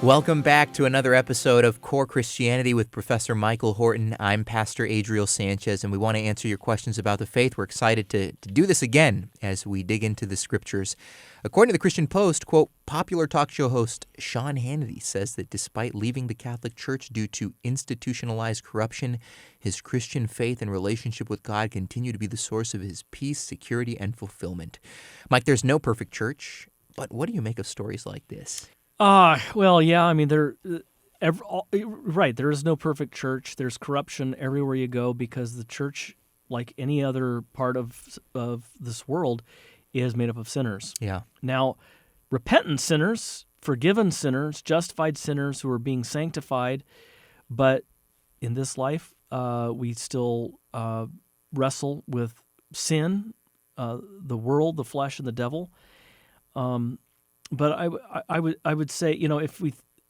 Welcome back to another episode of Core Christianity with Professor Michael Horton. I'm Pastor Adriel Sanchez, and we want to answer your questions about the faith. We're excited to do this again as we dig into the scriptures. According to the Christian Post, quote, popular talk show host Sean Hannity says that despite leaving the Catholic Church due to institutionalized corruption, his Christian faith and relationship with God continue to be the source of his peace, security, and fulfillment. Mike, there's no perfect church, but what do you make of stories like this? Well, yeah. I mean, right. There is no perfect church. There's corruption everywhere you go because the church, like any other part of this world, is made up of sinners. Yeah. Now, repentant sinners, forgiven sinners, justified sinners who are being sanctified, but in this life, we still wrestle with sin, the world, the flesh, and the devil. But I would say, you know,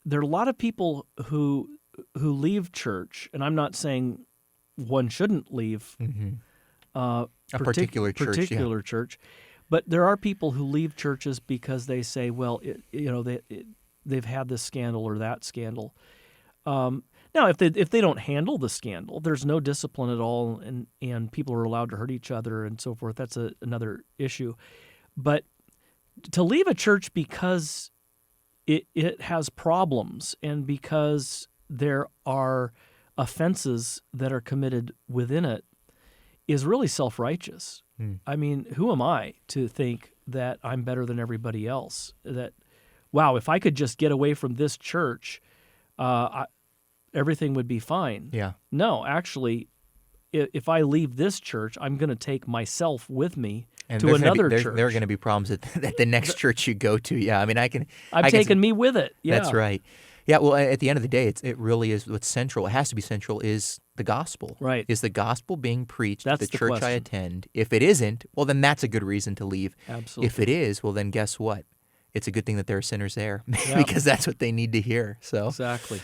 there are a lot of people who leave church, and I'm not saying one shouldn't leave a particular church, but there are people who leave churches because they say, well, they've had this scandal or that scandal. Now, if they don't handle the scandal, there's no discipline at all, and people are allowed to hurt each other and so forth. That's another issue, but to leave a church because it has problems and because there are offenses that are committed within it is really self-righteous. I mean, who am I to think that I'm better than everybody else? That, wow, if I could just get away from this church, everything would be fine. Yeah. No, actually, if I leave this church, I'm going to take myself with me and to another church. There are going to be problems at the next church you go to. Yeah, I mean, I've taken me with it. Yeah, that's right. Yeah, well, at the end of the day, it really is what's central. It has to be central is the gospel. Right. Is the gospel being preached That's at the the church question. I attend? If it isn't, well, then that's a good reason to leave. Absolutely. If it is, well, then guess what? It's a good thing that there are sinners there Yeah. because that's what they need to hear. So Exactly.